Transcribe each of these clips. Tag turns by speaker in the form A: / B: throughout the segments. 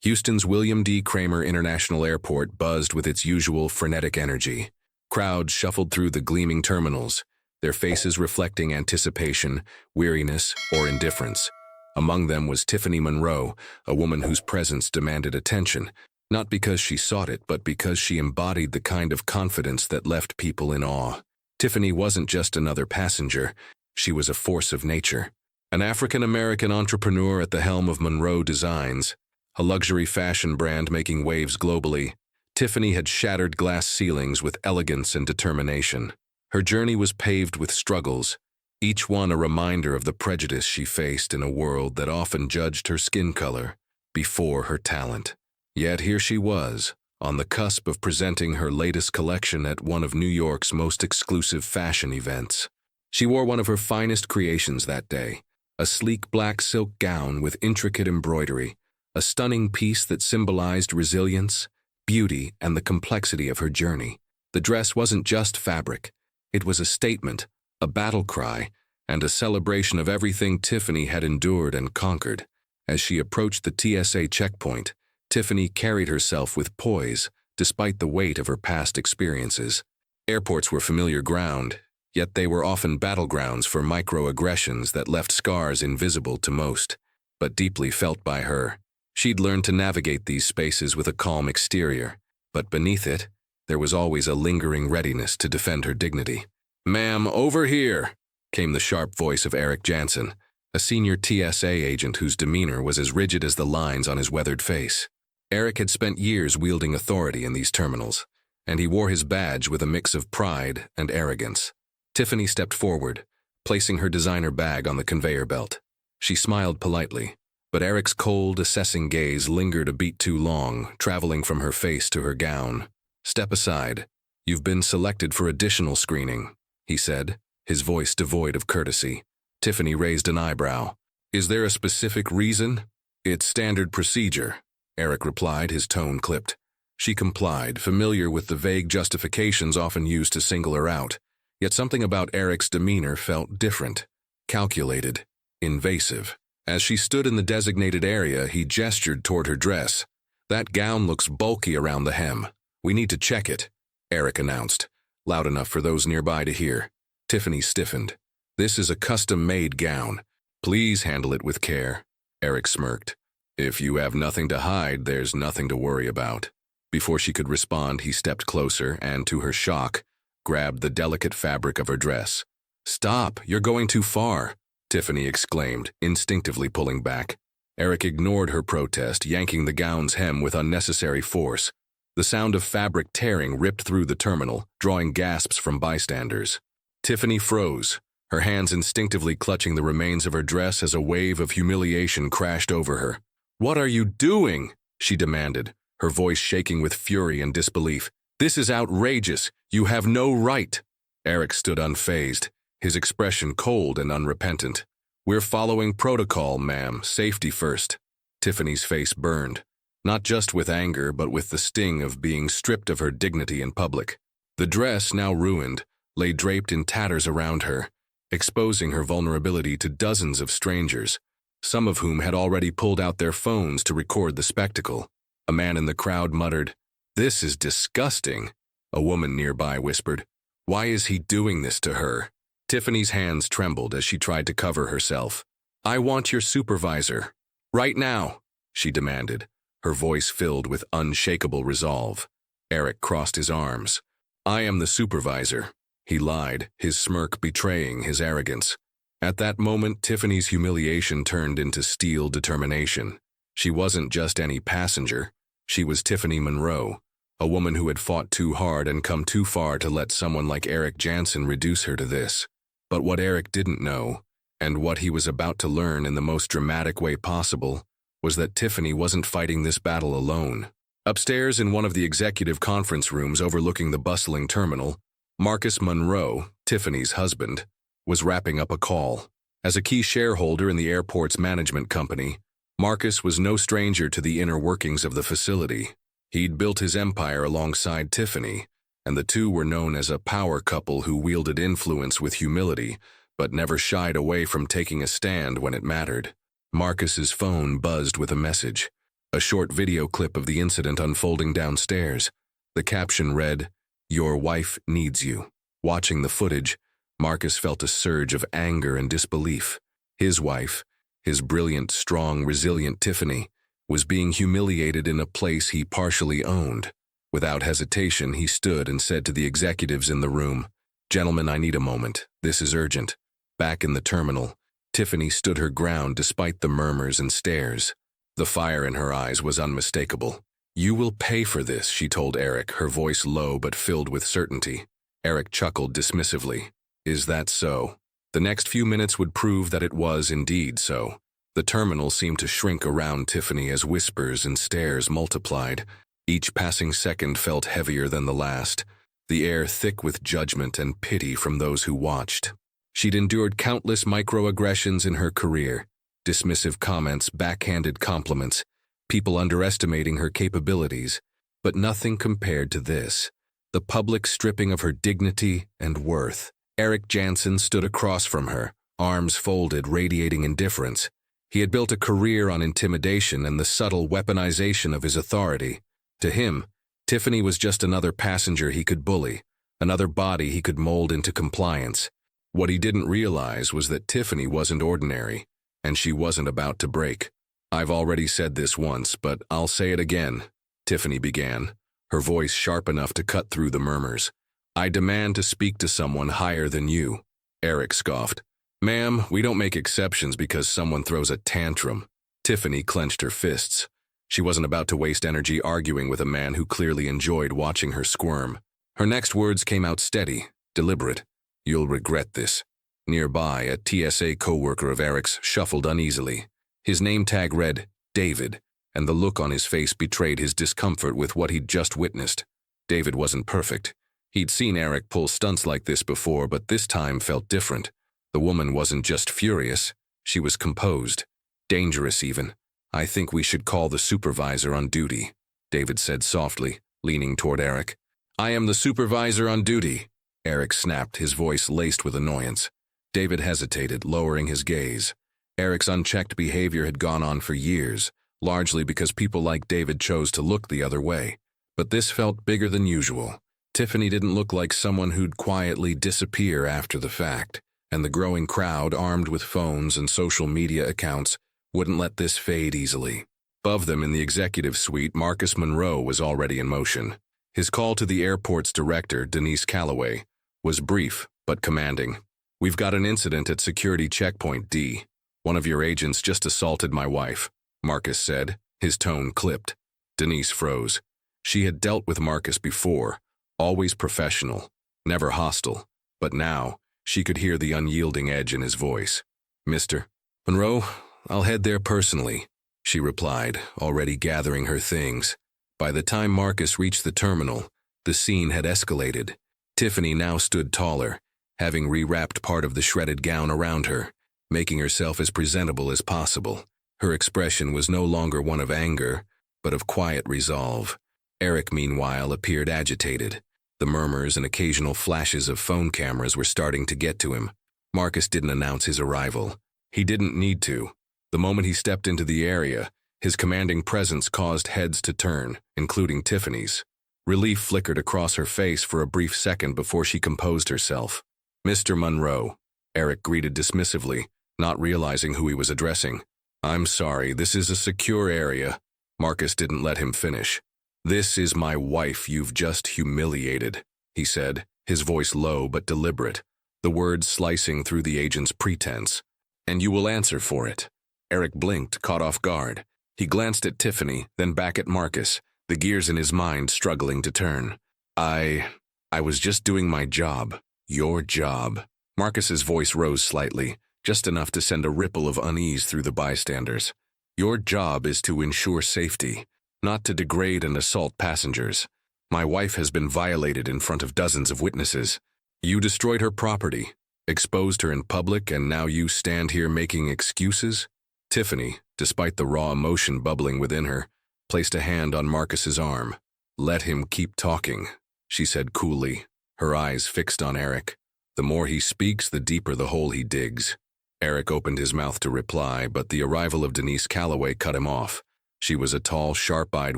A: Houston's William D. Cramer International Airport buzzed with its usual frenetic energy. Crowds shuffled through the gleaming terminals, their faces reflecting anticipation, weariness, or indifference. Among them was Tiffany Monroe, a woman whose presence demanded attention, not because she sought it, but because she embodied the kind of confidence that left people in awe. Tiffany wasn't just another passenger, she was a force of nature. An African-American entrepreneur at the helm of Monroe Designs, a luxury fashion brand making waves globally, Tiffany had shattered glass ceilings with elegance and determination. Her journey was paved with struggles, each one a reminder of the prejudice she faced in a world that often judged her skin color before her talent. Yet here she was, on the cusp of presenting her latest collection at one of New York's most exclusive fashion events. She wore one of her finest creations that day, a sleek black silk gown with intricate embroidery, a stunning piece that symbolized resilience, beauty, and the complexity of her journey. The dress wasn't just fabric. It was a statement, a battle cry, and a celebration of everything Tiffany had endured and conquered. As she approached the TSA checkpoint, Tiffany carried herself with poise, despite the weight of her past experiences. Airports were familiar ground, yet they were often battlegrounds for microaggressions that left scars invisible to most, but deeply felt by her. She'd learned to navigate these spaces with a calm exterior, but beneath it, there was always a lingering readiness to defend her dignity. "Ma'am, over here," came the sharp voice of Eric Jansen, a senior TSA agent whose demeanor was as rigid as the lines on his weathered face. Eric had spent years wielding authority in these terminals, and he wore his badge with a mix of pride and arrogance. Tiffany stepped forward, placing her designer bag on the conveyor belt. She smiled politely, but Eric's cold, assessing gaze lingered a beat too long, traveling from her face to her gown. "Step aside. You've been selected for additional screening," he said, his voice devoid of courtesy. Tiffany raised an eyebrow. "Is there a specific reason?" "It's standard procedure," Eric replied, his tone clipped. She complied, familiar with the vague justifications often used to single her out. Yet something about Eric's demeanor felt different, calculated, invasive. As she stood in the designated area, he gestured toward her dress. "That gown looks bulky around the hem. We need to check it," Eric announced, loud enough for those nearby to hear. Tiffany stiffened. "This is a custom-made gown. Please handle it with care," Eric smirked. "If you have nothing to hide, there's nothing to worry about." Before she could respond, he stepped closer and, to her shock, grabbed the delicate fabric of her dress. "Stop, you're going too far," Tiffany exclaimed, instinctively pulling back. Eric ignored her protest, yanking the gown's hem with unnecessary force. The sound of fabric tearing ripped through the terminal, drawing gasps from bystanders. Tiffany froze, her hands instinctively clutching the remains of her dress as a wave of humiliation crashed over her. "What are you doing?" she demanded, her voice shaking with fury and disbelief. "This is outrageous. You have no right." Eric stood unfazed, his expression cold and unrepentant. "We're following protocol, ma'am. Safety first." Tiffany's face burned, not just with anger, but with the sting of being stripped of her dignity in public. The dress, now ruined, lay draped in tatters around her, exposing her vulnerability to dozens of strangers, some of whom had already pulled out their phones to record the spectacle. A man in the crowd muttered, "This is disgusting." A woman nearby whispered, "Why is he doing this to her?" Tiffany's hands trembled as she tried to cover herself. "I want your supervisor. Right now," she demanded, her voice filled with unshakable resolve. Eric crossed his arms. "I am the supervisor," he lied, his smirk betraying his arrogance. At that moment, Tiffany's humiliation turned into steel determination. She wasn't just any passenger. She was Tiffany Monroe, a woman who had fought too hard and come too far to let someone like Eric Jansen reduce her to this. But what Eric didn't know, and what he was about to learn in the most dramatic way possible, was that Tiffany wasn't fighting this battle alone. Upstairs in one of the executive conference rooms overlooking the bustling terminal, Marcus Monroe, Tiffany's husband, was wrapping up a call. As a key shareholder in the airport's management company, Marcus was no stranger to the inner workings of the facility. He'd built his empire alongside Tiffany, and the two were known as a power couple who wielded influence with humility, but never shied away from taking a stand when it mattered. Marcus's phone buzzed with a message. a short video clip of the incident unfolding downstairs. The caption read, "Your wife needs you." Watching the footage, Marcus felt a surge of anger and disbelief. His wife, his brilliant, strong, resilient Tiffany, was being humiliated in a place he partially owned. Without hesitation, he stood and said to the executives in the room, "Gentlemen, I need a moment. This is urgent." Back in the terminal, Tiffany stood her ground despite the murmurs and stares. The fire in her eyes was unmistakable. "You will pay for this," she told Eric, her voice low but filled with certainty. Eric chuckled dismissively. "Is that so?" The next few minutes would prove that it was indeed so. The terminal seemed to shrink around Tiffany as whispers and stares multiplied. Each passing second felt heavier than the last, the air thick with judgment and pity from those who watched. She'd endured countless microaggressions in her career, dismissive comments, backhanded compliments, people underestimating her capabilities, but nothing compared to this, the public stripping of her dignity and worth. Eric Jansen stood across from her, arms folded, radiating indifference. He had built a career on intimidation and the subtle weaponization of his authority. To him, Tiffany was just another passenger he could bully, another body he could mold into compliance. What he didn't realize was that Tiffany wasn't ordinary, and she wasn't about to break. "I've already said this once, but I'll say it again," Tiffany began, her voice sharp enough to cut through the murmurs. "I demand to speak to someone higher than you." Eric scoffed. "Ma'am, we don't make exceptions because someone throws a tantrum." Tiffany clenched her fists. She wasn't about to waste energy arguing with a man who clearly enjoyed watching her squirm. Her next words came out steady, deliberate. "You'll regret this." Nearby, a TSA co-worker of Eric's shuffled uneasily. His name tag read, David, and the look on his face betrayed his discomfort with what he'd just witnessed. David wasn't perfect. He'd seen Eric pull stunts like this before, but this time felt different. The woman wasn't just furious, she was composed. Dangerous even. "I think we should call the supervisor on duty," David said softly, leaning toward Eric. "I am the supervisor on duty," Eric snapped, his voice laced with annoyance. David hesitated, lowering his gaze. Eric's unchecked behavior had gone on for years, largely because people like David chose to look the other way. But this felt bigger than usual. Tiffany didn't look like someone who'd quietly disappear after the fact, and the growing crowd, armed with phones and social media accounts, wouldn't let this fade easily. Above them in the executive suite, Marcus Monroe was already in motion. His call to the airport's director, Denise Calloway, was brief but commanding. "We've got an incident at Security Checkpoint D. One of your agents just assaulted my wife," Marcus said, his tone clipped. Denise froze. She had dealt with Marcus before, always professional, never hostile, but now she could hear the unyielding edge in his voice. "Mr. Monroe, I'll head there personally," she replied, already gathering her things. By the time Marcus reached the terminal, the scene had escalated. Tiffany now stood taller, having rewrapped part of the shredded gown around her, making herself as presentable as possible. Her expression was no longer one of anger, but of quiet resolve. Eric, meanwhile, appeared agitated. The murmurs and occasional flashes of phone cameras were starting to get to him. Marcus didn't announce his arrival. He didn't need to. The moment he stepped into the area, his commanding presence caused heads to turn, including Tiffany's. Relief flickered across her face for a brief second before she composed herself. "Mr. Monroe," Eric greeted dismissively, not realizing who he was addressing. "I'm sorry, this is a secure area." Marcus didn't let him finish. "This is my wife you've just humiliated," he said, his voice low but deliberate, the words slicing through the agent's pretense. "And you will answer for it." Eric blinked, caught off guard. He glanced at Tiffany, then back at Marcus, the gears in his mind struggling to turn. I was just doing my job. Your job." Marcus's voice rose slightly, just enough to send a ripple of unease through the bystanders. "Your job is to ensure safety, not to degrade and assault passengers. My wife has been violated in front of dozens of witnesses. You destroyed her property, exposed her in public, and now you stand here making excuses?" Tiffany, despite the raw emotion bubbling within her, placed a hand on Marcus's arm. "Let him keep talking," she said coolly, her eyes fixed on Eric. "The more he speaks, the deeper the hole he digs." Eric opened his mouth to reply, but the arrival of Denise Calloway cut him off. She was a tall, sharp-eyed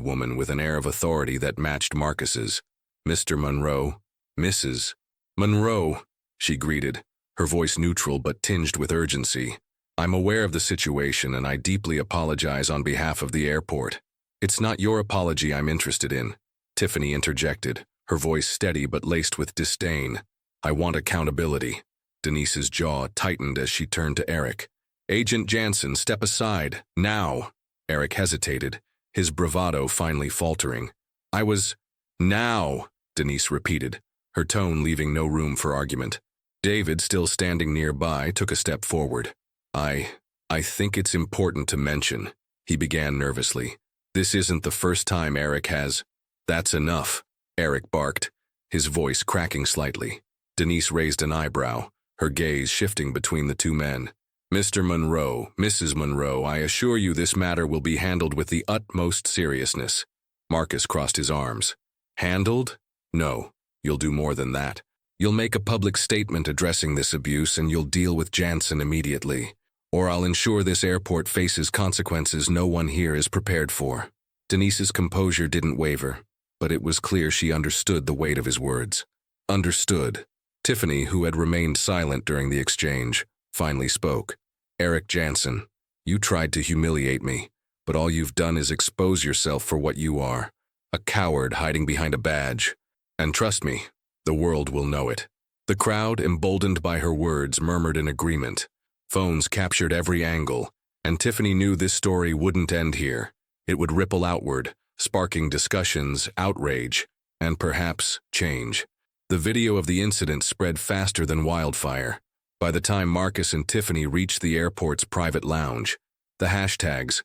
A: woman with an air of authority that matched Marcus's. "Mr. Monroe, Mrs. Monroe," she greeted, her voice neutral but tinged with urgency. "I'm aware of the situation and I deeply apologize on behalf of the airport." "It's not your apology I'm interested in," Tiffany interjected, her voice steady but laced with disdain. "I want accountability." Denise's jaw tightened as she turned to Eric. "Agent Jansen, step aside, now." Eric hesitated, his bravado finally faltering. "Now," Denise repeated, her tone leaving no room for argument. David, still standing nearby, took a step forward. I think it's important to mention," he began nervously. "This isn't the first time Eric has—" "That's enough," Eric barked, his voice cracking slightly. Denise raised an eyebrow, her gaze shifting between the two men. "Mr. Monroe, Mrs. Monroe, I assure you this matter will be handled with the utmost seriousness." Marcus crossed his arms. "Handled? No, you'll do more than that. You'll make a public statement addressing this abuse and you'll deal with Jansen immediately. Or I'll ensure this airport faces consequences no one here is prepared for." Denise's composure didn't waver, but it was clear she understood the weight of his words. Understood. Tiffany, who had remained silent during the exchange, finally spoke. "Eric Jansen, you tried to humiliate me, but all you've done is expose yourself for what you are, a coward hiding behind a badge. And trust me, the world will know it." The crowd, emboldened by her words, murmured in agreement. Phones captured every angle, and Tiffany knew this story wouldn't end here. It would ripple outward, sparking discussions, outrage, and perhaps change. The video of the incident spread faster than wildfire. By the time Marcus and Tiffany reached the airport's private lounge, the hashtags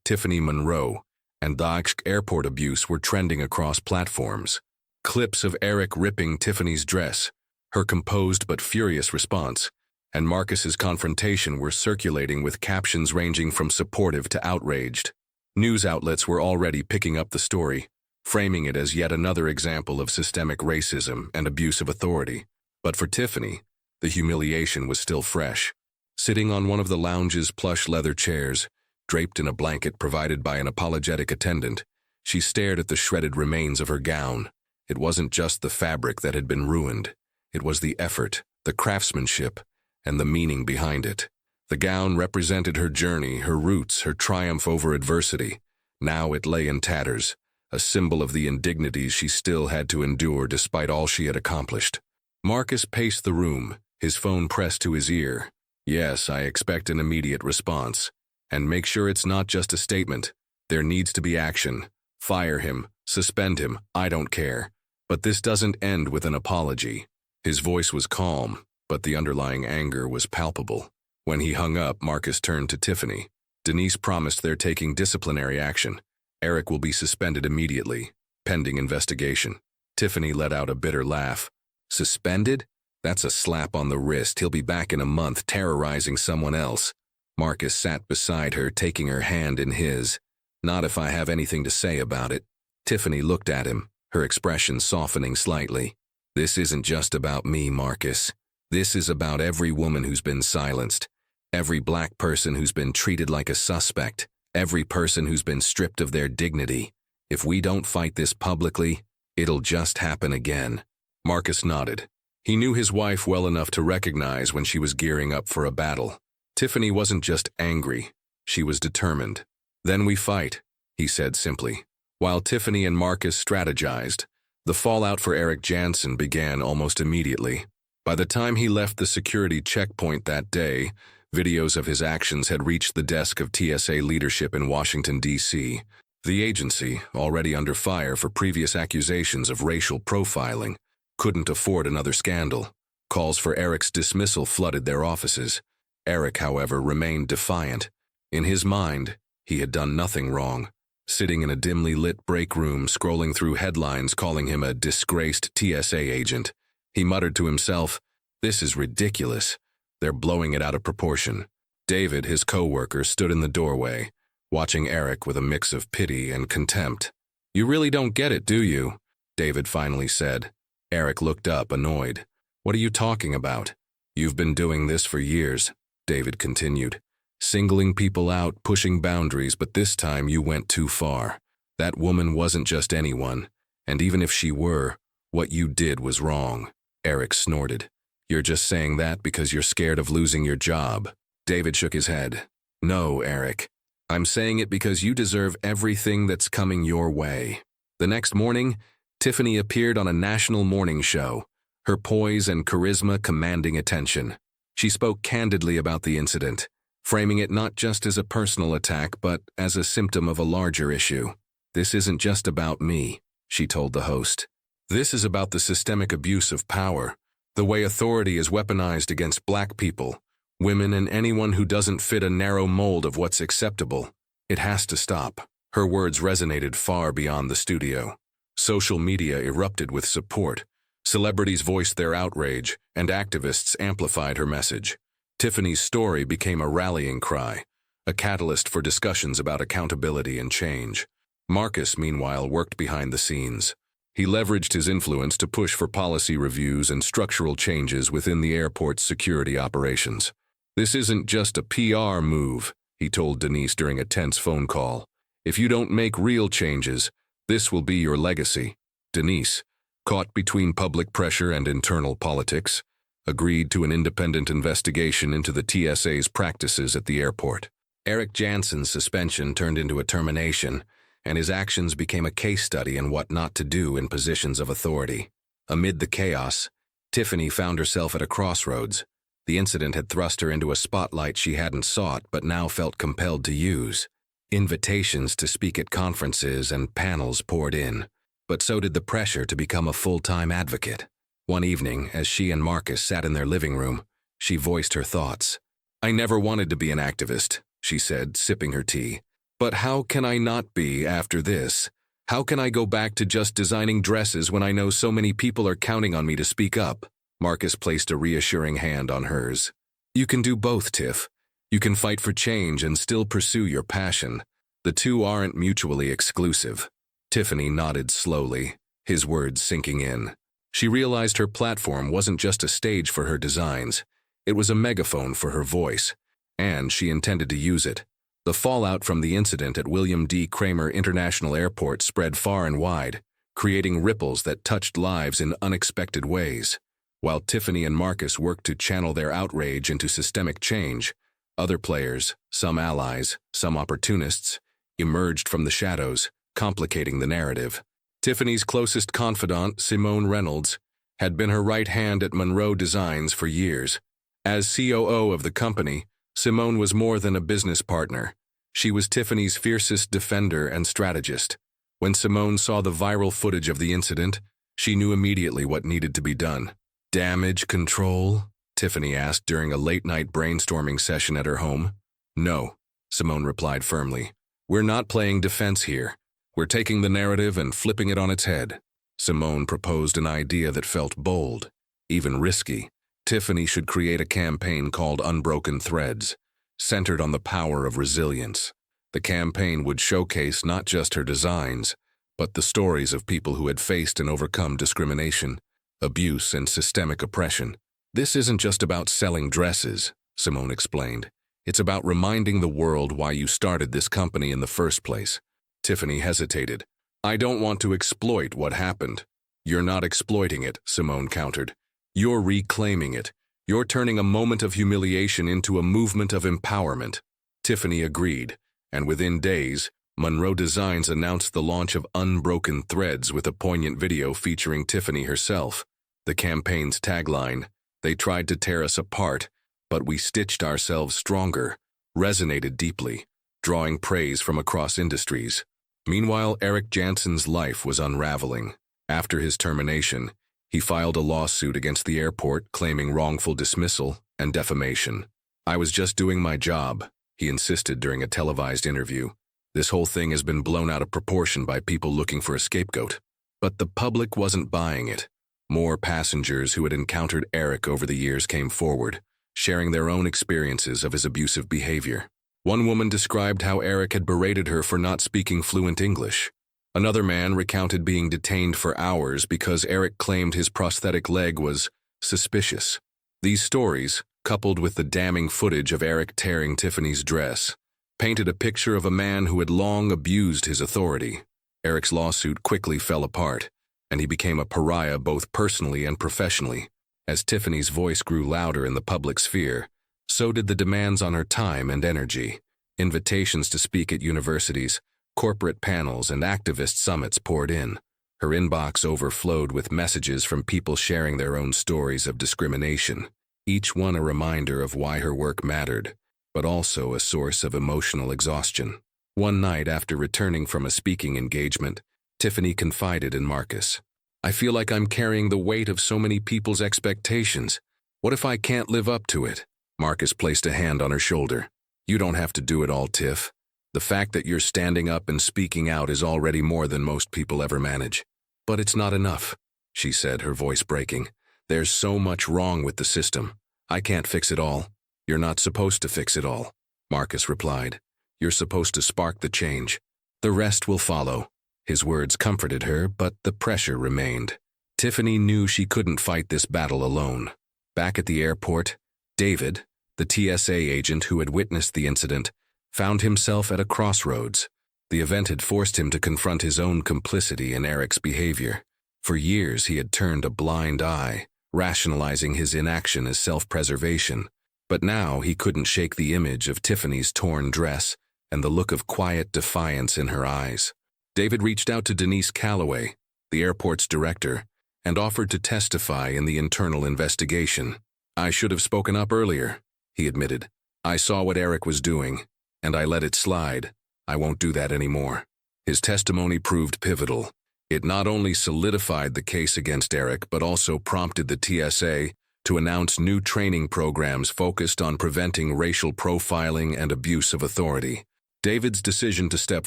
A: Tiffany Monroe and airport abuse were trending across platforms. Clips of Eric ripping Tiffany's dress, her composed but furious response, and Marcus's confrontation were circulating with captions ranging from supportive to outraged. News outlets were already picking up the story, framing it as yet another example of systemic racism and abuse of authority. But for Tiffany, the humiliation was still fresh. Sitting on one of the lounge's plush leather chairs, draped in a blanket provided by an apologetic attendant, she stared at the shredded remains of her gown. It wasn't just the fabric that had been ruined. It was the effort, the craftsmanship, and the meaning behind it. The gown represented her journey, her roots, her triumph over adversity. Now it lay in tatters, a symbol of the indignities she still had to endure despite all she had accomplished. Marcus paced the room, his phone pressed to his ear. "Yes, I expect an immediate response. And make sure it's not just a statement. There needs to be action. Fire him, suspend him, I don't care. But this doesn't end with an apology." His voice was calm, but the underlying anger was palpable. When he hung up, Marcus turned to Tiffany. "Denise promised they're taking disciplinary action. Eric will be suspended immediately, pending investigation." Tiffany let out a bitter laugh. "Suspended? That's a slap on the wrist. He'll be back in a month terrorizing someone else." Marcus sat beside her, taking her hand in his. "Not if I have anything to say about it." Tiffany looked at him, her expression softening slightly. "This isn't just about me, Marcus. This is about every woman who's been silenced, every black person who's been treated like a suspect, every person who's been stripped of their dignity. If we don't fight this publicly, it'll just happen again." Marcus nodded. He knew his wife well enough to recognize when she was gearing up for a battle. Tiffany wasn't just angry, she was determined. "Then we fight," he said simply. While Tiffany and Marcus strategized, the fallout for Eric Jansen began almost immediately. By the time he left the security checkpoint that day, videos of his actions had reached the desk of TSA leadership in Washington, D.C. The agency, already under fire for previous accusations of racial profiling, couldn't afford another scandal. Calls for Eric's dismissal flooded their offices. Eric, however, remained defiant. In his mind, he had done nothing wrong. Sitting in a dimly lit break room, scrolling through headlines calling him a disgraced TSA agent, he muttered to himself, "This is ridiculous. They're blowing it out of proportion." David, his co-worker, stood in the doorway, watching Eric with a mix of pity and contempt. "You really don't get it, do you?" David finally said. Eric looked up, annoyed. "What are you talking about?" "You've been doing this for years," David continued. singling people out, pushing boundaries, but this time you went too far. That woman wasn't just anyone, and even if she were, what you did was wrong. Eric snorted. You're just saying that because you're scared of losing your job. David shook his head. No, Eric. I'm saying it because you deserve everything that's coming your way. The next morning, Tiffany appeared on a national morning show, her poise and charisma commanding attention. She spoke candidly about the incident, framing it not just as a personal attack but as a symptom of a larger issue. This isn't just about me, she told the host. This is about the systemic abuse of power, the way authority is weaponized against Black people, women, and anyone who doesn't fit a narrow mold of what's acceptable. It has to stop. Her words resonated far beyond the studio. Social media erupted with support. Celebrities voiced their outrage, and activists amplified her message. Tiffany's story became a rallying cry, a catalyst for discussions about accountability and change. Marcus, meanwhile, worked behind the scenes. He leveraged his influence to push for policy reviews and structural changes within the airport's security operations. This isn't just a PR move, he told Denise during a tense phone call. If you don't make real changes, this will be your legacy. Denise, caught between public pressure and internal politics, agreed to an independent investigation into the TSA's practices at the airport. Eric Jansen's suspension turned into a termination, and his actions became a case study in what not to do in positions of authority. Amid the chaos, Tiffany found herself at a crossroads. The incident had thrust her into a spotlight she hadn't sought but now felt compelled to use. Invitations to speak at conferences and panels poured in, but so did the pressure to become a full-time advocate. One evening, as she and Marcus sat in their living room, she voiced her thoughts. I never wanted to be an activist, she said, sipping her tea. But how can I not be after this? How can I go back to just designing dresses when I know so many people are counting on me to speak up? Marcus placed a reassuring hand on hers. You can do both, Tiff. You can fight for change and still pursue your passion. The two aren't mutually exclusive. Tiffany nodded slowly, his words sinking in. She realized her platform wasn't just a stage for her designs. It was a megaphone for her voice, and she intended to use it. The fallout from the incident at William D. Cramer International Airport spread far and wide, creating ripples that touched lives in unexpected ways. While Tiffany and Marcus worked to channel their outrage into systemic change, other players, some allies, some opportunists, emerged from the shadows, complicating the narrative. Tiffany's closest confidant, Simone Reynolds, had been her right hand at Monroe Designs for years. As COO of the company, Simone was more than a business partner. She was Tiffany's fiercest defender and strategist. When Simone saw the viral footage of the incident, she knew immediately what needed to be done. Damage control? Tiffany asked during a late-night brainstorming session at her home. No, Simone replied firmly. We're not playing defense here. We're taking the narrative and flipping it on its head. Simone proposed an idea that felt bold, even risky. Tiffany should create a campaign called Unbroken Threads, centered on the power of resilience. The campaign would showcase not just her designs, but the stories of people who had faced and overcome discrimination, abuse, and systemic oppression. This isn't just about selling dresses, Simone explained. It's about reminding the world why you started this company in the first place. Tiffany hesitated. I don't want to exploit what happened. You're not exploiting it, Simone countered. You're reclaiming it. You're turning a moment of humiliation into a movement of empowerment. Tiffany agreed, and within days, Monroe Designs announced the launch of Unbroken Threads with a poignant video featuring Tiffany herself. The campaign's tagline, "They tried to tear us apart, but we stitched ourselves stronger," resonated deeply, drawing praise from across industries. Meanwhile, Eric Jansen's life was unraveling. After his termination, he filed a lawsuit against the airport claiming wrongful dismissal and defamation. I was just doing my job, he insisted during a televised interview. This whole thing has been blown out of proportion by people looking for a scapegoat. But the public wasn't buying it. More passengers who had encountered Eric over the years came forward, sharing their own experiences of his abusive behavior. One woman described how Eric had berated her for not speaking fluent English. Another man recounted being detained for hours because Eric claimed his prosthetic leg was suspicious. These stories, coupled with the damning footage of Eric tearing Tiffany's dress, painted a picture of a man who had long abused his authority. Eric's lawsuit quickly fell apart, and he became a pariah both personally and professionally. As Tiffany's voice grew louder in the public sphere, so did the demands on her time and energy. Invitations to speak at universities, corporate panels, and activist summits poured in. Her inbox overflowed with messages from people sharing their own stories of discrimination, each one a reminder of why her work mattered, but also a source of emotional exhaustion. One night after returning from a speaking engagement, Tiffany confided in Marcus. "I feel like I'm carrying the weight of so many people's expectations. What if I can't live up to it?" Marcus placed a hand on her shoulder. "You don't have to do it all, Tiff. The fact that you're standing up and speaking out is already more than most people ever manage." "But it's not enough," she said, her voice breaking. "There's so much wrong with the system. I can't fix it all." "You're not supposed to fix it all," Marcus replied. "You're supposed to spark the change. The rest will follow." His words comforted her, but the pressure remained. Tiffany knew she couldn't fight this battle alone. Back at the airport, David, the TSA agent who had witnessed the incident, found himself at a crossroads. The event had forced him to confront his own complicity in Eric's behavior. For years he had turned a blind eye, rationalizing his inaction as self-preservation. But now he couldn't shake the image of Tiffany's torn dress and the look of quiet defiance in her eyes. David reached out to Denise Calloway, the airport's director, and offered to testify in the internal investigation. "I should have spoken up earlier," he admitted. "I saw what Eric was doing, and I let it slide. I won't do that anymore." His testimony proved pivotal. It not only solidified the case against Eric, but also prompted the TSA to announce new training programs focused on preventing racial profiling and abuse of authority. David's decision to step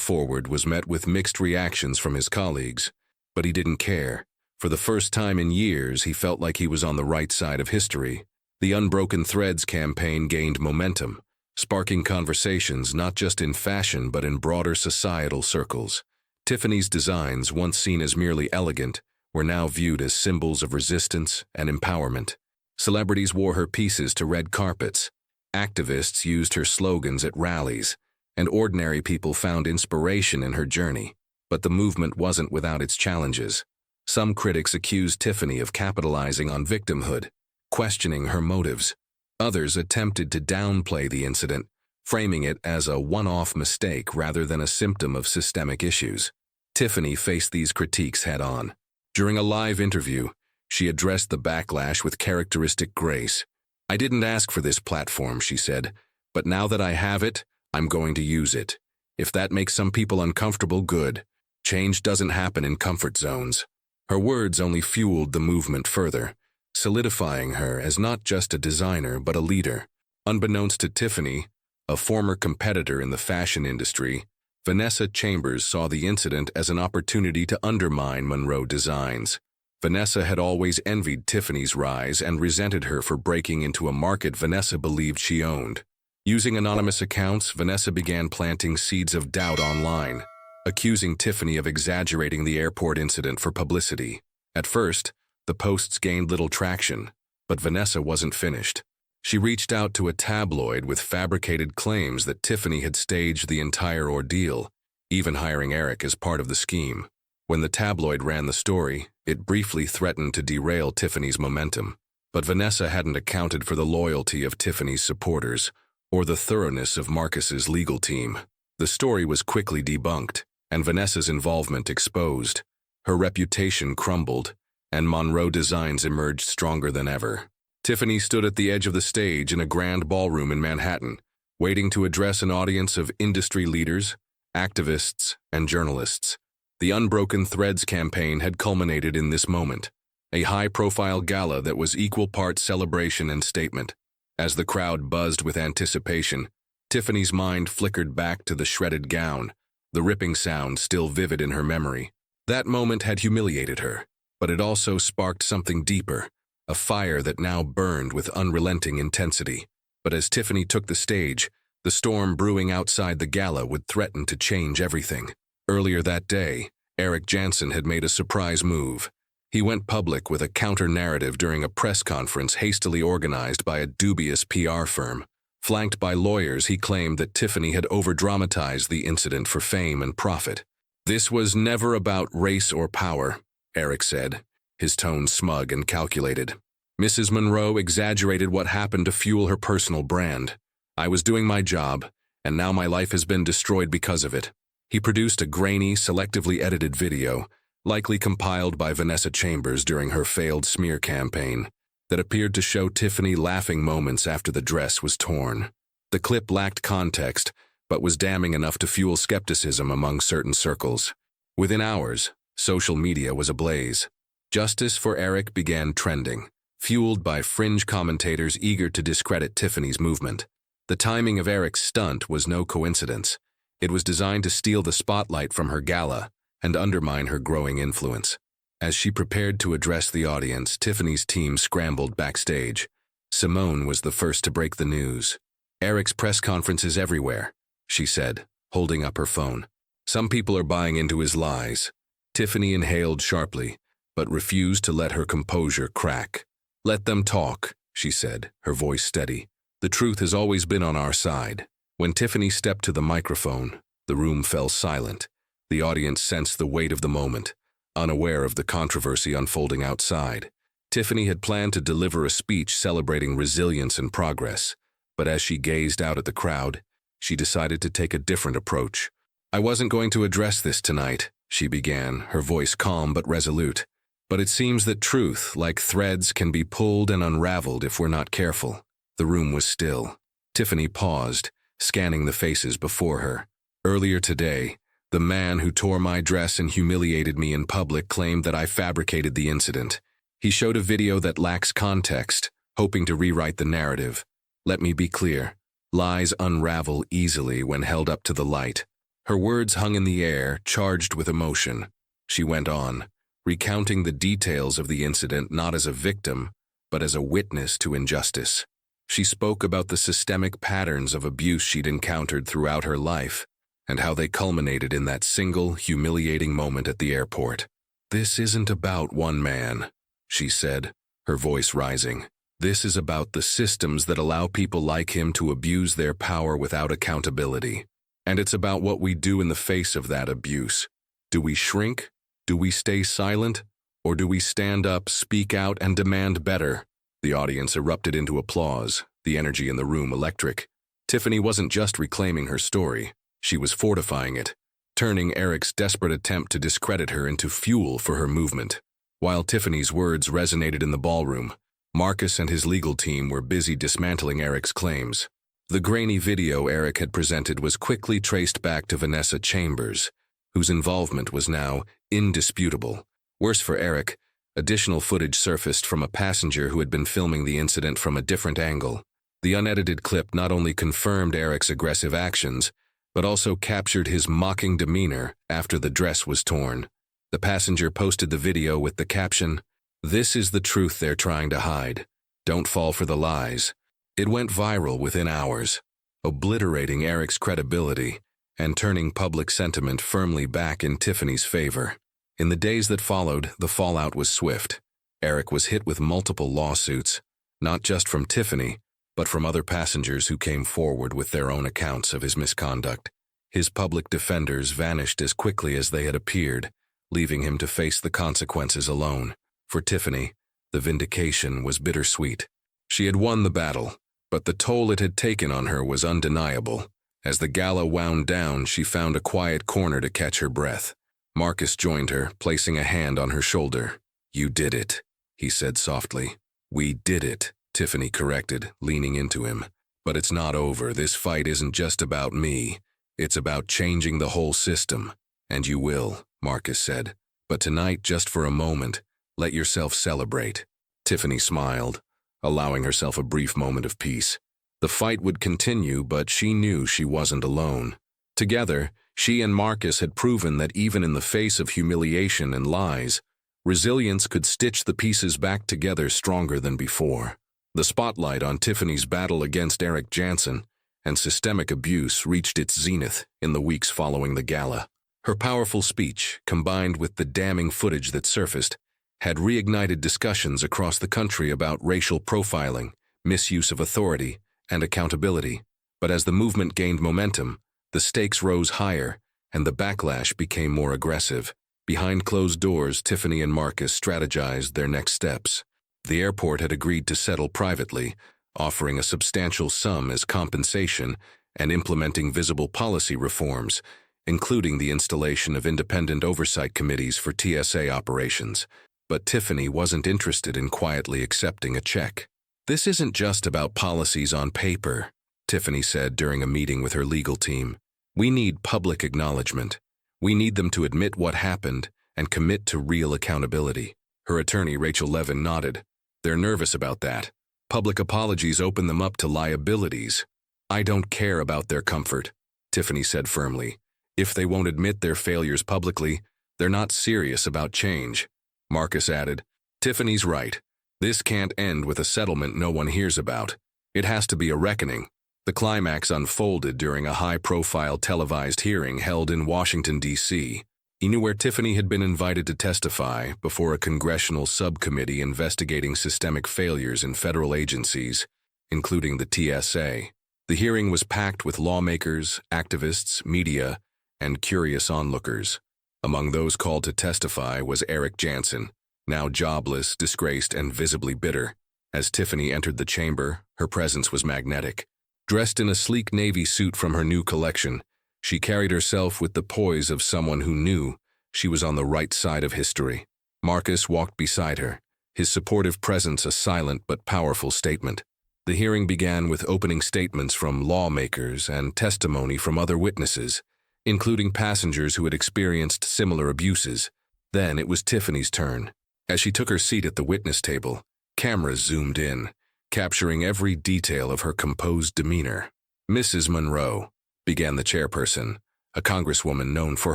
A: forward was met with mixed reactions from his colleagues, but he didn't care. For the first time in years, he felt like he was on the right side of history. The Unbroken Threads campaign gained momentum, sparking conversations not just in fashion but in broader societal circles. Tiffany's designs, once seen as merely elegant, were now viewed as symbols of resistance and empowerment. Celebrities wore her pieces to red carpets. Activists used her slogans at rallies, and ordinary people found inspiration in her journey. But the movement wasn't without its challenges. Some critics accused Tiffany of capitalizing on victimhood, questioning her motives. Others attempted to downplay the incident, framing it as a one-off mistake rather than a symptom of systemic issues. Tiffany faced these critiques head-on. During a live interview, she addressed the backlash with characteristic grace. "I didn't ask for this platform," she said, "but now that I have it, I'm going to use it. If that makes some people uncomfortable, good. Change doesn't happen in comfort zones." Her words only fueled the movement further, solidifying her as not just a designer but a leader. Unbeknownst to Tiffany, a former competitor in the fashion industry, Vanessa Chambers saw the incident as an opportunity to undermine Monroe designs. Vanessa had always envied Tiffany's rise and resented her for breaking into a market Vanessa believed she owned. Using anonymous accounts, Vanessa began planting seeds of doubt online, accusing Tiffany of exaggerating the airport incident for publicity. At first, the posts gained little traction, but Vanessa wasn't finished. She reached out to a tabloid with fabricated claims that Tiffany had staged the entire ordeal, even hiring Eric as part of the scheme. When the tabloid ran the story, it briefly threatened to derail Tiffany's momentum. But Vanessa hadn't accounted for the loyalty of Tiffany's supporters or the thoroughness of Marcus's legal team. The story was quickly debunked, and Vanessa's involvement exposed. Her reputation crumbled, and Monroe designs emerged stronger than ever. Tiffany stood at the edge of the stage in a grand ballroom in Manhattan, waiting to address an audience of industry leaders, activists, and journalists. The Unbroken Threads campaign had culminated in this moment, a high-profile gala that was equal parts celebration and statement. As the crowd buzzed with anticipation, Tiffany's mind flickered back to the shredded gown, the ripping sound still vivid in her memory. That moment had humiliated her, but it also sparked something deeper, a fire that now burned with unrelenting intensity. But as Tiffany took the stage, the storm brewing outside the gala would threaten to change everything. Earlier that day, Eric Jansen had made a surprise move. He went public with a counter-narrative during a press conference hastily organized by a dubious PR firm. Flanked by lawyers, he claimed that Tiffany had over-dramatized the incident for fame and profit. "This was never about race or power," Eric said, his tone smug and calculated. "Mrs. Monroe exaggerated what happened to fuel her personal brand. I was doing my job, and now my life has been destroyed because of it." He produced a grainy, selectively edited video, likely compiled by Vanessa Chambers during her failed smear campaign, that appeared to show Tiffany laughing moments after the dress was torn. The clip lacked context, but was damning enough to fuel skepticism among certain circles. Within hours, social media was ablaze. Justice for Eric began trending, fueled by fringe commentators eager to discredit Tiffany's movement. The timing of Eric's stunt was no coincidence. It was designed to steal the spotlight from her gala and undermine her growing influence. As she prepared to address the audience, Tiffany's team scrambled backstage. Simone was the first to break the news. "Eric's press conference is everywhere," she said, holding up her phone. "Some people are buying into his lies." Tiffany inhaled sharply, but refused to let her composure crack. "Let them talk," she said, her voice steady. "The truth has always been on our side." When Tiffany stepped to the microphone, the room fell silent. The audience sensed the weight of the moment, unaware of the controversy unfolding outside. Tiffany had planned to deliver a speech celebrating resilience and progress, but as she gazed out at the crowd, she decided to take a different approach. "I wasn't going to address this tonight," she began, her voice calm but resolute. "But it seems that truth, like threads, can be pulled and unraveled if we're not careful." The room was still. Tiffany paused, scanning the faces before her. "Earlier today, the man who tore my dress and humiliated me in public claimed that I fabricated the incident. He showed a video that lacks context, hoping to rewrite the narrative. Let me be clear. Lies unravel easily when held up to the light." Her words hung in the air, charged with emotion. She went on, recounting the details of the incident not as a victim, but as a witness to injustice. She spoke about the systemic patterns of abuse she'd encountered throughout her life, and how they culminated in that single, humiliating moment at the airport. "This isn't about one man," she said, her voice rising. "This is about the systems that allow people like him to abuse their power without accountability. And it's about what we do in the face of that abuse. Do we shrink? Do we stay silent? Or do we stand up, speak out, and demand better?" The audience erupted into applause, the energy in the room electric. Tiffany wasn't just reclaiming her story. She was fortifying it, turning Eric's desperate attempt to discredit her into fuel for her movement. While Tiffany's words resonated in the ballroom, Marcus and his legal team were busy dismantling Eric's claims. The grainy video Eric had presented was quickly traced back to Vanessa Chambers, whose involvement was now indisputable. Worse for Eric, additional footage surfaced from a passenger who had been filming the incident from a different angle. The unedited clip not only confirmed Eric's aggressive actions, but also captured his mocking demeanor after the dress was torn. The passenger posted the video with the caption, "This is the truth they're trying to hide. Don't fall for the lies." It went viral within hours, obliterating Eric's credibility and turning public sentiment firmly back in Tiffany's favor. In the days that followed, the fallout was swift. Eric was hit with multiple lawsuits, not just from Tiffany, but from other passengers who came forward with their own accounts of his misconduct. His public defenders vanished as quickly as they had appeared, leaving him to face the consequences alone. For Tiffany, the vindication was bittersweet. She had won the battle, but the toll it had taken on her was undeniable. As the gala wound down, she found a quiet corner to catch her breath. Marcus joined her, placing a hand on her shoulder. "You did it," he said softly. "We did it," Tiffany corrected, leaning into him. "But it's not over. This fight isn't just about me. It's about changing the whole system. And you will," Marcus said. "But tonight, just for a moment, let yourself celebrate." Tiffany smiled, allowing herself a brief moment of peace. The fight would continue, but she knew she wasn't alone. Together, she and Marcus had proven that even in the face of humiliation and lies, resilience could stitch the pieces back together stronger than before. The spotlight on Tiffany's battle against Eric Jansen and systemic abuse reached its zenith in the weeks following the gala. Her powerful speech, combined with the damning footage that surfaced, had reignited discussions across the country about racial profiling, misuse of authority, and accountability. But as the movement gained momentum, the stakes rose higher, and the backlash became more aggressive. Behind closed doors, Tiffany and Marcus strategized their next steps. The airport had agreed to settle privately, offering a substantial sum as compensation and implementing visible policy reforms, including the installation of independent oversight committees for TSA operations. But Tiffany wasn't interested in quietly accepting a check. "This isn't just about policies on paper," Tiffany said during a meeting with her legal team. "We need public acknowledgement. We need them to admit what happened and commit to real accountability." Her attorney, Rachel Levin, nodded. "They're nervous about that. Public apologies open them up to liabilities." "I don't care about their comfort," Tiffany said firmly. "If they won't admit their failures publicly, they're not serious about change." Marcus added, "Tiffany's right. This can't end with a settlement no one hears about. It has to be a reckoning." The climax unfolded during a high-profile televised hearing held in Washington, D.C. Where Tiffany had been invited to testify before a congressional subcommittee investigating systemic failures in federal agencies, including the TSA. The hearing was packed with lawmakers, activists, media, and curious onlookers. Among those called to testify was Eric Jansen, now jobless, disgraced, and visibly bitter. As Tiffany entered the chamber, her presence was magnetic. Dressed in a sleek navy suit from her new collection, she carried herself with the poise of someone who knew she was on the right side of history. Marcus walked beside her, his supportive presence a silent but powerful statement. The hearing began with opening statements from lawmakers and testimony from other witnesses, including passengers who had experienced similar abuses. Then it was Tiffany's turn. As she took her seat at the witness table, cameras zoomed in, capturing every detail of her composed demeanor. "Mrs. Monroe," began the chairperson, a congresswoman known for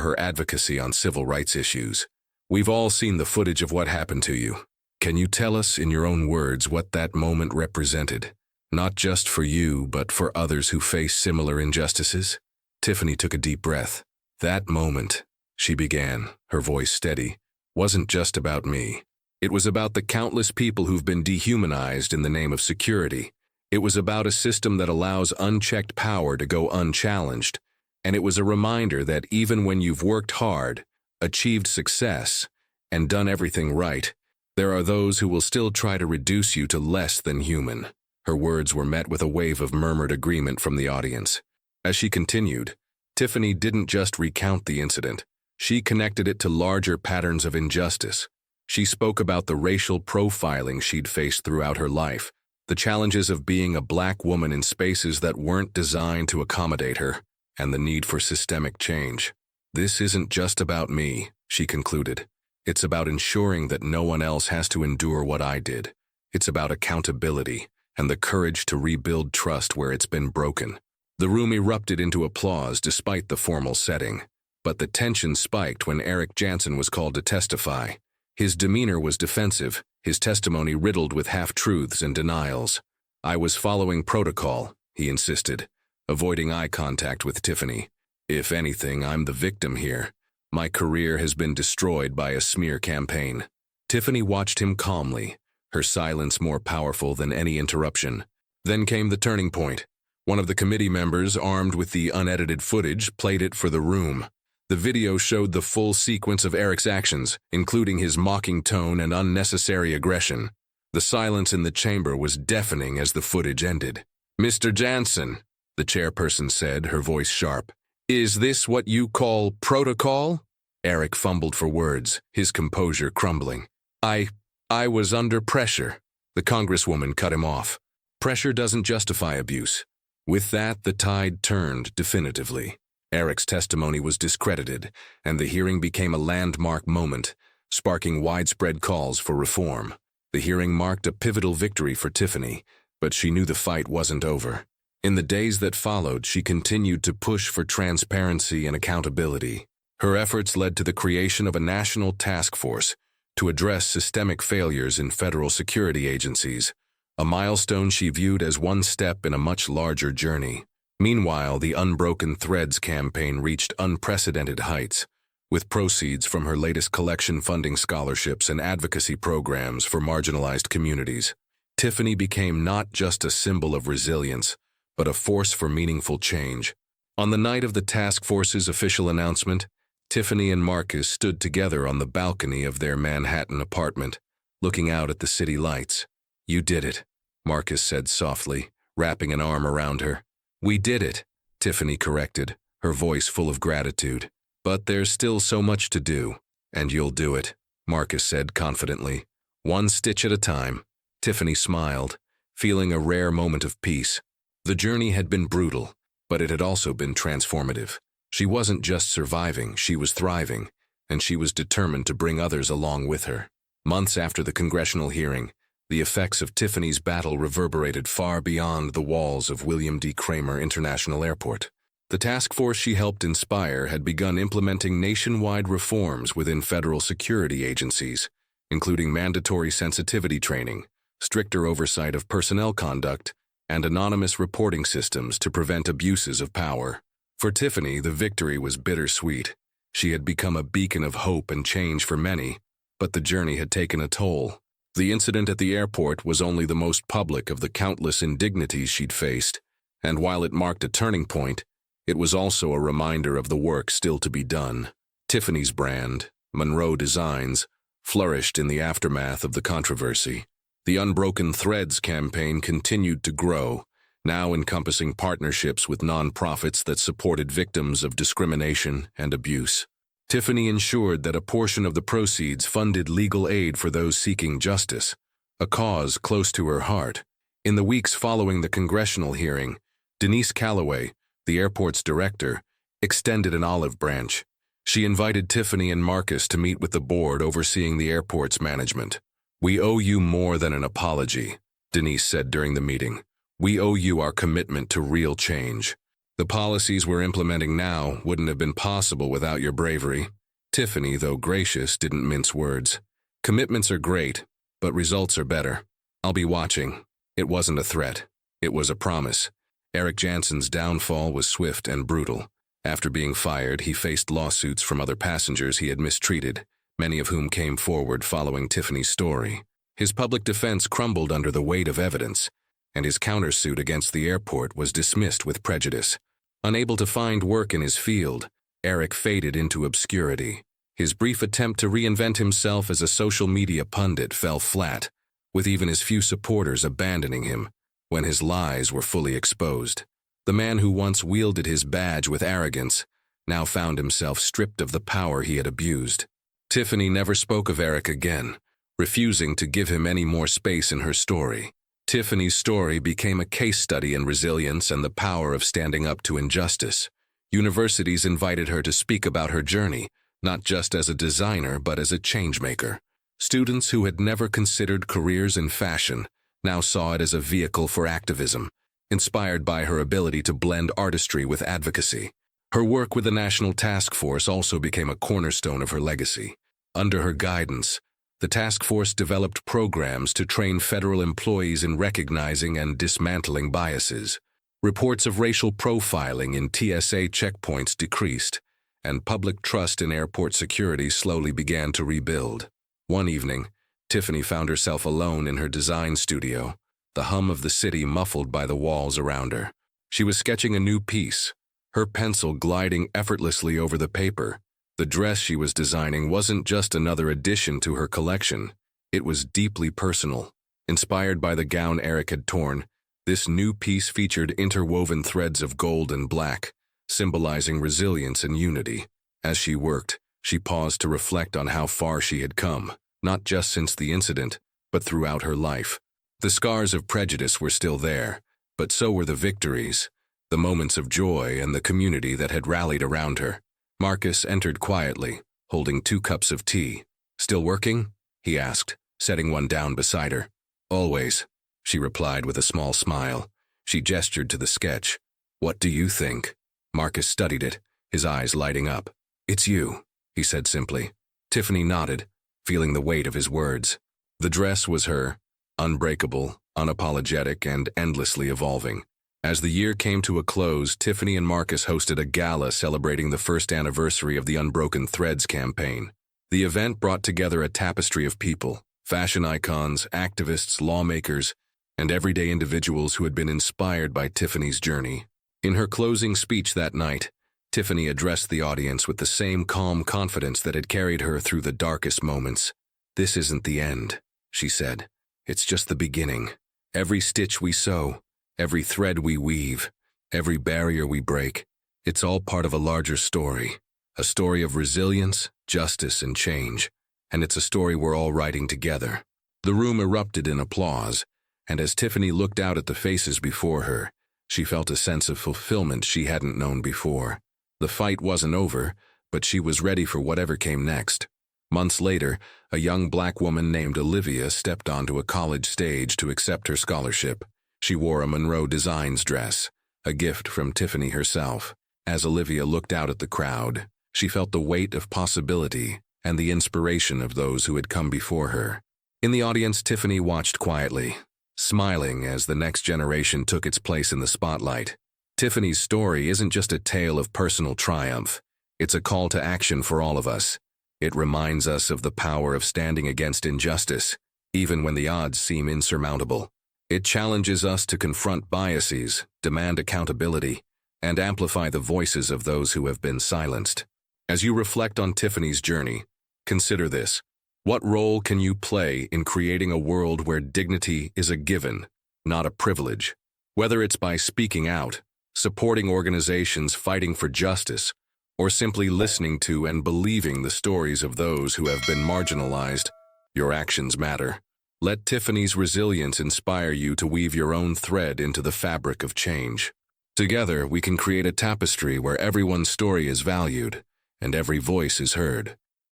A: her advocacy on civil rights issues. "We've all seen the footage of what happened to you. Can you tell us in your own words what that moment represented? Not just for you, but for others who face similar injustices?" Tiffany took a deep breath. "That moment," she began, her voice steady, "wasn't just about me. It was about the countless people who've been dehumanized in the name of security. It was about a system that allows unchecked power to go unchallenged. And it was a reminder that even when you've worked hard, achieved success, and done everything right, there are those who will still try to reduce you to less than human." Her words were met with a wave of murmured agreement from the audience. As she continued, Tiffany didn't just recount the incident. She connected it to larger patterns of injustice. She spoke about the racial profiling she'd faced throughout her life, the challenges of being a Black woman in spaces that weren't designed to accommodate her, and the need for systemic change. "This isn't just about me," she concluded. "It's about ensuring that no one else has to endure what I did. It's about accountability and the courage to rebuild trust where it's been broken." The room erupted into applause despite the formal setting, but the tension spiked when Eric Jansen was called to testify. His demeanor was defensive, his testimony riddled with half-truths and denials. "I was following protocol," he insisted, avoiding eye contact with Tiffany. "If anything, I'm the victim here. My career has been destroyed by a smear campaign." Tiffany watched him calmly, her silence more powerful than any interruption. Then came the turning point. One of the committee members, armed with the unedited footage, played it for the room. The video showed the full sequence of Eric's actions, including his mocking tone and unnecessary aggression. The silence in the chamber was deafening as the footage ended. "Mr. Jansen," the chairperson said, her voice sharp, "is this what you call protocol?" Eric fumbled for words, his composure crumbling. I was under pressure." The congresswoman cut him off. "Pressure doesn't justify abuse." With that, the tide turned definitively. Eric's testimony was discredited, and the hearing became a landmark moment, sparking widespread calls for reform. The hearing marked a pivotal victory for Tiffany, but she knew the fight wasn't over. In the days that followed, she continued to push for transparency and accountability. Her efforts led to the creation of a national task force to address systemic failures in federal security agencies, a milestone she viewed as one step in a much larger journey. Meanwhile, the Unbroken Threads campaign reached unprecedented heights, with proceeds from her latest collection funding scholarships and advocacy programs for marginalized communities. Tiffany became not just a symbol of resilience, but a force for meaningful change. On the night of the task force's official announcement, Tiffany and Marcus stood together on the balcony of their Manhattan apartment, looking out at the city lights. "You did it," Marcus said softly, wrapping an arm around her. "We did it," Tiffany corrected, her voice full of gratitude. "But there's still so much to do, and you'll do it," Marcus said confidently. "One stitch at a time." Tiffany smiled, feeling a rare moment of peace. The journey had been brutal, but it had also been transformative. She wasn't just surviving, she was thriving, and she was determined to bring others along with her. Months after the congressional hearing, the effects of Tiffany's battle reverberated far beyond the walls of William D. Cramer International Airport. The task force she helped inspire had begun implementing nationwide reforms within federal security agencies, including mandatory sensitivity training, stricter oversight of personnel conduct, and anonymous reporting systems to prevent abuses of power. For Tiffany, the victory was bittersweet. She had become a beacon of hope and change for many, but the journey had taken a toll. The incident at the airport was only the most public of the countless indignities she'd faced, and while it marked a turning point, it was also a reminder of the work still to be done. Tiffany's brand, Monroe Designs, flourished in the aftermath of the controversy. The Unbroken Threads campaign continued to grow, now encompassing partnerships with nonprofits that supported victims of discrimination and abuse. Tiffany ensured that a portion of the proceeds funded legal aid for those seeking justice, a cause close to her heart. In the weeks following the congressional hearing, Denise Calloway, the airport's director, extended an olive branch. She invited Tiffany and Marcus to meet with the board overseeing the airport's management. "We owe you more than an apology," Denise said during the meeting. "We owe you our commitment to real change. The policies we're implementing now wouldn't have been possible without your bravery." Tiffany, though gracious, didn't mince words. "Commitments are great, but results are better. I'll be watching." It wasn't a threat. It was a promise. Eric Jansen's downfall was swift and brutal. After being fired, he faced lawsuits from other passengers he had mistreated, many of whom came forward following Tiffany's story. His public defense crumbled under the weight of evidence, and his countersuit against the airport was dismissed with prejudice. Unable to find work in his field, Eric faded into obscurity. His brief attempt to reinvent himself as a social media pundit fell flat, with even his few supporters abandoning him when his lies were fully exposed. The man who once wielded his badge with arrogance now found himself stripped of the power he had abused. Tiffany never spoke of Eric again, refusing to give him any more space in her story. Tiffany's story became a case study in resilience and the power of standing up to injustice. Universities invited her to speak about her journey, not just as a designer but as a changemaker. Students who had never considered careers in fashion now saw it as a vehicle for activism, inspired by her ability to blend artistry with advocacy. Her work with the National Task Force also became a cornerstone of her legacy. Under her guidance, the task force developed programs to train federal employees in recognizing and dismantling biases. Reports of racial profiling in TSA checkpoints decreased, and public trust in airport security slowly began to rebuild. One evening, Tiffany found herself alone in her design studio, the hum of the city muffled by the walls around her. She was sketching a new piece, her pencil gliding effortlessly over the paper. The dress she was designing wasn't just another addition to her collection. It was deeply personal. Inspired by the gown Eric had torn, this new piece featured interwoven threads of gold and black, symbolizing resilience and unity. As she worked, she paused to reflect on how far she had come, not just since the incident, but throughout her life. The scars of prejudice were still there, but so were the victories, the moments of joy and the community that had rallied around her. Marcus entered quietly, holding 2 cups of tea. "Still working?" he asked, setting one down beside her. "Always," she replied with a small smile. She gestured to the sketch. "What do you think?" Marcus studied it, his eyes lighting up. "It's you," he said simply. Tiffany nodded, feeling the weight of his words. The dress was her, unbreakable, unapologetic, and endlessly evolving. As the year came to a close, Tiffany and Marcus hosted a gala celebrating the first anniversary of the Unbroken Threads campaign. The event brought together a tapestry of people, fashion icons, activists, lawmakers, and everyday individuals who had been inspired by Tiffany's journey. In her closing speech that night, Tiffany addressed the audience with the same calm confidence that had carried her through the darkest moments. "This isn't the end," she said. "It's just the beginning. Every stitch we sew, every thread we weave, every barrier we break, it's all part of a larger story. A story of resilience, justice, and change. And it's a story we're all writing together." The room erupted in applause, and as Tiffany looked out at the faces before her, she felt a sense of fulfillment she hadn't known before. The fight wasn't over, but she was ready for whatever came next. Months later, a young black woman named Olivia stepped onto a college stage to accept her scholarship. She wore a Monroe Designs dress, a gift from Tiffany herself. As Olivia looked out at the crowd, she felt the weight of possibility and the inspiration of those who had come before her. In the audience, Tiffany watched quietly, smiling as the next generation took its place in the spotlight. Tiffany's story isn't just a tale of personal triumph. It's a call to action for all of us. It reminds us of the power of standing against injustice, even when the odds seem insurmountable. It challenges us to confront biases, demand accountability, and amplify the voices of those who have been silenced. As you reflect on Tiffany's journey, consider this. What role can you play in creating a world where dignity is a given, not a privilege? Whether it's by speaking out, supporting organizations fighting for justice, or simply listening to and believing the stories of those who have been marginalized, your actions matter. Let Tiffany's resilience inspire you to weave your own thread into the fabric of change. Together, we can create a tapestry where everyone's story is valued and every voice is heard.